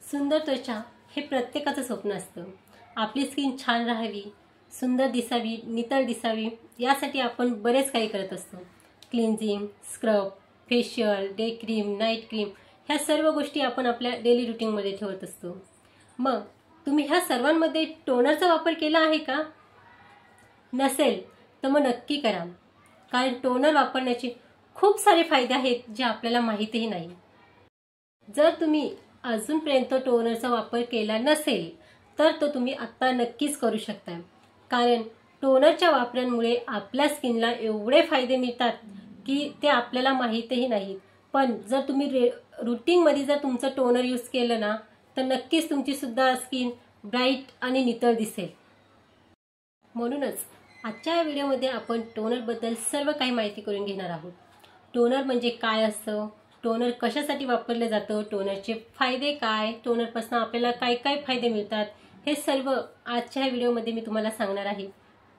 सुंदर त्वचा हे प्रत्येकाचं स्वप्न असतं। आपली स्किन छान राहावी, सुंदर दिसावी, नितळ दिसावी यासाठी आपण बरेच काही करत असतो। Cleansing, scrub, facial, day cream, night cream ह्या सर्व गोष्टी आपण आपल्या डेली रुटीनमध्ये ठेवत असतो। मग तुम्ही ह्या सर्वांमध्ये टोनरचा वापर केला आहे का? नसेल तर मग नक्की करा, कारण टोनर वापरण्याचे खूप सारे फायदे आहेत जे आपल्याला माहितीही नाही। जर तुम्ही अजूनपर्यंत टोनरचा वापर केला नसेल तर तो तुम्ही आता नक्कीच करू शकता, कारण टोनरच्या वापरामुळे आपल्या स्किनला एवढे फायदे मिळतात की ते आपल्याला माहितीही नाही। पण जर तुम्ही रूटीनमध्ये जर तुमचं टोनर यूज केलं ना तर नक्कीच तुमची सुद्धा स्किन ब्राईट आणि नितळ दिसेल। म्हणूनच आजच्या या व्हिडिओमध्ये आपण टोनरबद्दल सर्व काही माहिती करून घेणार आहोत। टोनर म्हणजे काय असतं, टोनर कशासाठी वापरलं जातं, टोनरचे फायदे काय, टोनरपासून आपल्याला काय काय फायदे मिळतात, हे सर्व आजच्या या व्हिडिओमध्ये मी तुम्हाला सांगणार आहे।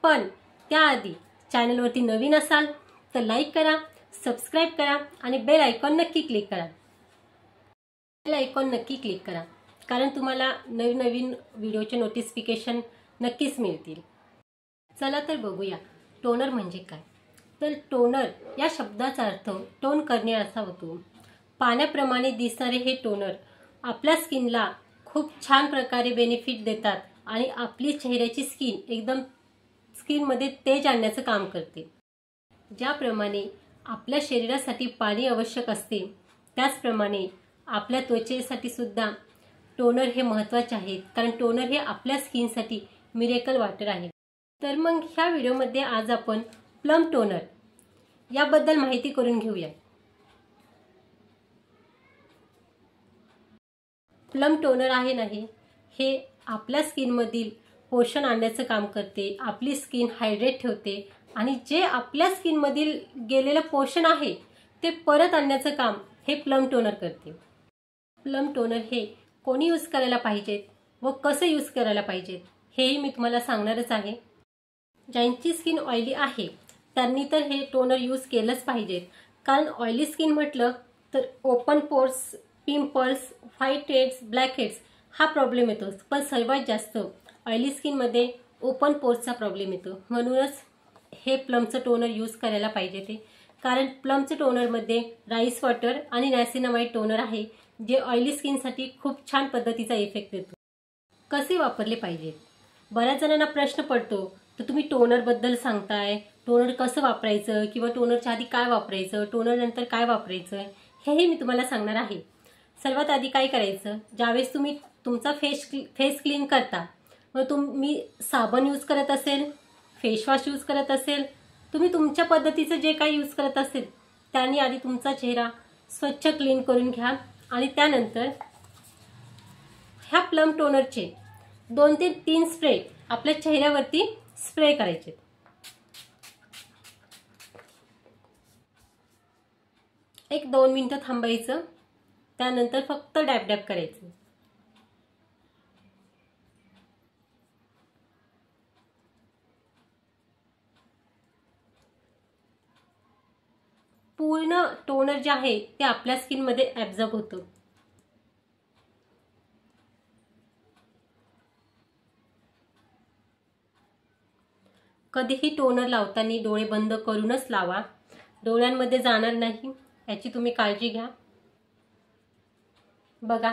पण त्याआधी चॅनलवरती नवीन असाल तर लाईक करा, सबस्क्राइब करा आणि बेल आयकॉन नक्की क्लिक करा। बेल आयकॉन नक्की क्लिक करा, कारण तुम्हाला नवीन व्हिडिओचे नोटिफिकेशन नक्कीच मिळतील। चला तर बघूया टोनर म्हणजे काय। तर टोनर या शब्दाचा अर्थ टोन करणे असा होतो। पाण्याप्रमाणे दिसणारे हे टोनर आपल्या स्किनला खूप छान प्रकारे बेनिफिट देतात आणि आपली चेहऱ्याची स्किनमध्ये तेज आणण्याचं काम करते। ज्याप्रमाणे आपल्या शरीरासाठी पाणी आवश्यक असते, त्याचप्रमाणे आपल्या त्वचेसाठी सुद्धा टोनर हे महत्त्वाचे आहे, कारण टोनर हे आपल्या स्किनसाठी मिरेकल वॉटर आहे। तर मग ह्या व्हिडिओमध्ये आज आपण प्लम टोनर याबद्दल माहिती करून घेऊया। प्लम टोनर आहे नाही, हे आपल्या स्किनमधील पोषण आणण्याचं काम करते, आपली स्किन हायड्रेट ठेवते आणि जे आपल्या स्किनमधील गेलेलं पोषण आहे ते परत आणण्याचं काम हे प्लम टोनर करते। प्लम टोनर हे कोणी यूज करायला पाहिजेत व कसं यूज करायला पाहिजेत हेही मी तुम्हाला सांगणारच आहे। ज्यांची स्किन ऑइली आहे त्यांनी तर हे टोनर यूज केलंच पाहिजे, कारण ऑइली स्किन म्हटलं तर open pores, pimples, white heads, black heads हा प्रॉब्लेम येतो। पण सर्वात जास्त ऑइली स्किनमध्ये ओपन पोर्सचा प्रॉब्लेम येतो। म्हणूनच हे प्लमचं टोनर यूज करायला पाहिजे ते, कारण प्लमच्या टोनरमध्ये राईस वॉटर आणि नायसिनामाइड टोनर आहे, जे ऑइली स्किनसाठी खूप छान पद्धतीचा इफेक्ट देतो। कसे वापरले पाहिजेत? बऱ्याच जणांना प्रश्न पडतो, तर तुम्ही टोनरबद्दल सांगताय, टोनर कसं वापरायचं किंवा टोनरच्या आधी काय वापरायचं, टोनर नंतर काय वापरायचं, हेही मी तुम्हाला सांगणार आहे। सर्वात आधी काय करायचं, ज्यावेळेस तुम्ही तुमचा फेस क्लीन करता, मग तुम्ही साबण यूज करत असेल, फेसवॉश यूज करत असेल, तुम्ही तुमच्या पद्धतीचं जे काही यूज करत असेल त्याने आधी तुमचा चेहरा स्वच्छ क्लीन करून घ्या आणि त्यानंतर ह्या प्लम टोनरचे 2 ते 3 स्प्रे आपल्या चेहऱ्यावरती स्प्रे करायचे। एक 2 मिनिटं थांबायचं, त्यानंतर फक्त डॅब डॅब करायचं। पूर्ण टोनर जे आहे ते आपल्या स्किनमध्ये ॲब्झॉर्ब होतं। कधीही टोनर लावताना डोळे बंद करूनच लावा, डोळ्यांमध्ये जाणार नाही याची तुम्ही काळजी घ्या। बघा,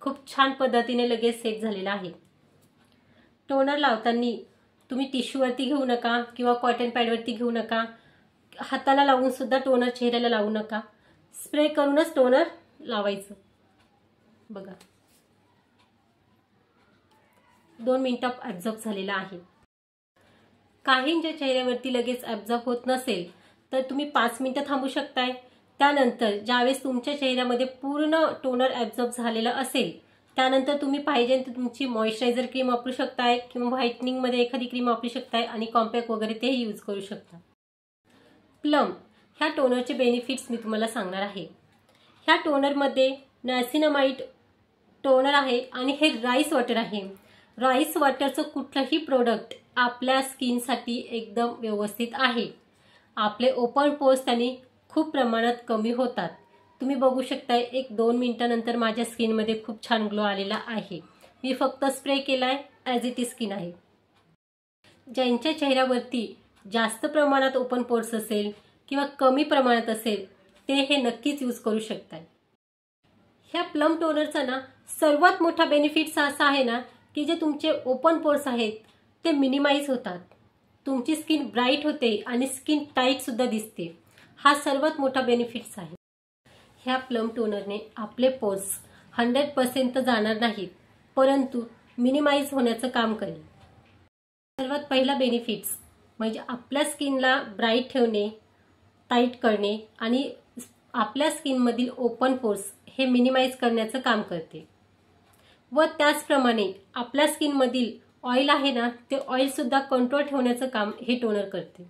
खूप छान पद्धतीने लगेच सेट झालेला आहे। टोनर लावताना तुम्ही टिश्यूवरती घेऊ नका किंवा कॉटन पॅडवरती घेऊ नका, हाताला लावून सुद्धा टोनर चेहऱ्याला लावू नका, स्प्रे करूनच टोनर लावायचं। बघा, 2 मिनिटात ॲब्झॉर्ब झालेला आहे। काहींच्या चेहऱ्यावरती लगेच ॲब्झॉर्ब होत नसेल तर तुम्ही 5 मिनिटं थांबू शकताय। त्यानंतर ज्यावेळेस तुमच्या चेहऱ्यामध्ये पूर्ण टोनर ॲब्झॉर्ब झालेलं असेल त्यानंतर तुम्ही पाहिजे तर तुमची मॉइश्चरायझर क्रीम वापरू शकताय किंवा व्हाईटनिंगमध्ये एखादी क्रीम वापरू शकताय आणि कॉम्पॅक्ट वगैरे तेही यूज करू शकता। प्लम ह्या टोनरचे बेनिफिट्स मी तुम्हाला सांगणार आहे। ह्या टोनरमध्ये नायसिनामाइड टोनर आहे आणि हे राईस वॉटर आहे। राईस वॉटरचं कुठलंही प्रोडक्ट आपल्या स्किनसाठी एकदम व्यवस्थित आहे। आपले ओपन पोर्स त्यांनी खूप प्रमाणात कमी होतात। तुम्ही बघू शकताय 1-2 मिनिटानंतर माझ्या स्किनमध्ये खूप छान ग्लो आलेला आहे. मी फक्त स्प्रे केलाय, ॲज इट इज स्किन आहे. ज्यांच्या चेहऱ्यावरती जास्त प्रमाणात ओपन पोर्स असेल किंवा कमी प्रमाणात असेल ते हे नक्कीच यूज करू शकताय. ह्या प्लम टोनरचा ना सर्वात मोठा बेनिफिट्स असा आहे ना की जे तुमचे ओपन पोर्स आहेत ते मिनिमाइज होतात. तुमची स्किन ब्राईट होते आणि स्किन टाईट सुद्धा दिसते. हा सर्वात मोठा बेनिफिट्स आहे. ह्या प्लम टोनरने आपले पोर्स 100% तर जाणार नाहीत, परंतु मिनिमाइज होण्याचं काम करेल. सर्वात पहिला बेनिफिट्स म्हणजे आपल्या स्किनला ब्राईट ठेवणे, टाईट करणे आणि आपल्या स्किनमधील ओपन पोर्स हे मिनिमाइज करण्याचं काम करते. व त्याचप्रमाणे आपल्या स्किनमधील ऑइल आहे ना ते ऑइल सुद्धा कंट्रोल ठेवण्याचं काम हे टोनर करते.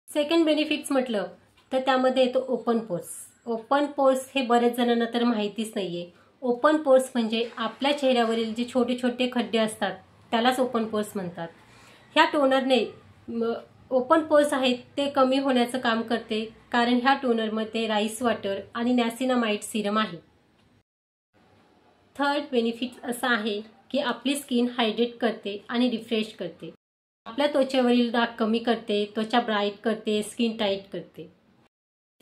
सेकंड बेनिफिट्स म्हटलं तर त्यामध्ये येतो ओपन पोर्स. ओपन पोर्स हे बरेच जणांना तर माहितीच नाहीये. ओपन पोर्स म्हणजे आपल्या चेहऱ्यावरील जे छोटे छोटे खड्डे असतात त्यालाच ओपन पोर्स म्हणतात. ह्या टोनरने ओपन पोर्स आहेत ते कमी होण्याचं काम करते, कारण ह्या टोनरमध्ये राईस वॉटर आणि नॅसिनामाइड सिरम आहे. थर्ड बेनिफिट असा आहे की आपली स्किन हायड्रेट करते आणि रिफ्रेश करते. आपल्या त्वचेवरील डाग कमी करते, त्वचा ब्राईट करते, स्किन टाईट करते.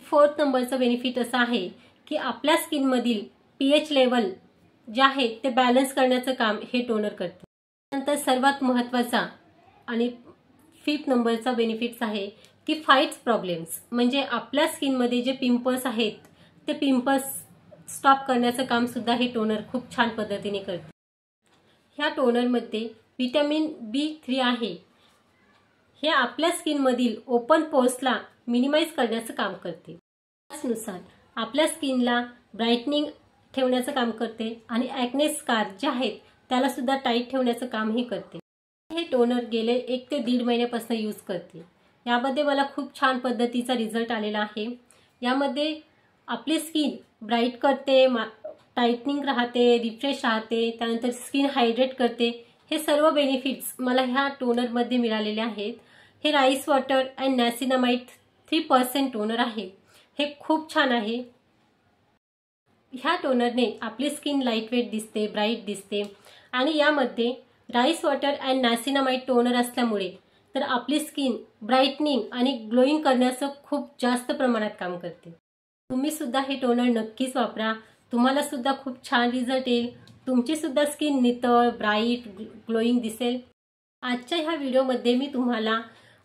फोर्थ नंबरचा बेनिफिट असा आहे की आपल्या स्किनमधील pH लेवल जे आहे ते बॅलन्स करण्याचं काम हे टोनर करते. नंतर सर्वात महत्त्वाचा आणि फिफ्थ नंबरचा बेनिफिट्स आहे की फाईट्स प्रॉब्लेम्स. म्हणजे आपल्या स्किनमध्ये जे पिंपल्स आहेत ते पिंपल्स स्टॉप करण्याचं काम सुद्धा हे टोनर खूप छान पद्धतीने करते. ह्या टोनरमध्ये व्हिटॅमिन B3 आहे. हे आपल्या स्किनमधील ओपन पोर्सला मिनिमाइज करण्याचं काम करते. त्यानुसार आपल्या स्किनला ब्राईटनिंग ठेवण्याचं काम करते आणि ॲक्ने स्कार जे आहेत त्याला सुद्धा टाईट ठेवण्याचं कामही करते. हे टोनर गेले 1 ते 1.5 महिन्यापासून यूज करते. यामध्ये मला खूप छान पद्धतीचा रिझल्ट आलेला आहे. यामध्ये आपली स्किन ब्राईट करते, टाईटनिंग राहते, रिफ्रेश राहते, त्यानंतर स्किन हायड्रेट करते. हे सर्व बेनिफिट्स मला ह्या टोनरमध्ये मिळालेले आहेत. हे राईस वॉटर अँड नॅसिनामाइड 3% टोनर आहे. हे खूप छान आहे. ह्या टोनरने आपली स्किन लाईटवेट दिसते, ब्राईट दिसते आणि यामध्ये राईस वॉटर अँड नॅसिनामाइड टोनर असल्यामुळे तर आपली स्किन ब्राईटनिंग आणि ग्लोईंग करण्याचं खूप जास्त प्रमाणात काम करते. तुम्ही सुद्धा हे टोनर नक्कीच वापरा. तुम्हाला सुद्धा खूप छान रिझल्ट येईल. तुमची सुद्धा स्किन नितळ, ब्राईट, ग्लोईंग दिसेल. आजच्या ह्या व्हिडिओमध्ये मी तुम्हाला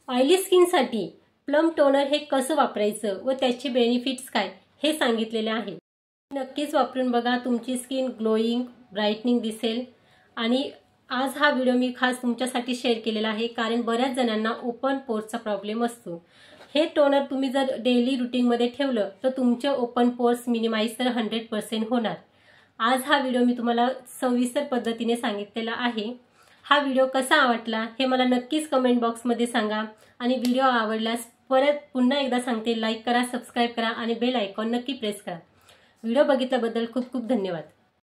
ऑइली स्किनसाठी प्लम टोनर हे कसं वापरायचं व त्याचे बेनिफिट्स काय हे सांगितलेले आहे. नक्कीच वापरून बघा. तुमची स्किन ग्लोईंग, ब्राईटनिंग दिसेल. आणि आज हा व्हिडिओ मी खास तुमच्यासाठी शेअर केलेला आहे, कारण बऱ्याच जणांना ओपन पोर्सचा प्रॉब्लेम असतो. हे टोनर तुम्ही जर डेली रुटीनमध्ये ठेवलं तर तुमचे ओपन पोर्स मिनिमाइज तर 100% होणार. आज हा व्हिडिओ मी तुम्हाला सविस्तर पद्धतीने सांगितलेला आहे. हा व्हिडिओ कसा आवडला हे मला नक्कीच कमेंट बॉक्समध्ये सांगा. आणि व्हिडिओ आवडल्यास परत पुन्हा एकदा सांगते, लाईक करा, सबस्क्राईब करा आणि बेल आयकॉन नक्की प्रेस करा. व्हिडिओ बघितल्याबद्दल खूप खूप धन्यवाद.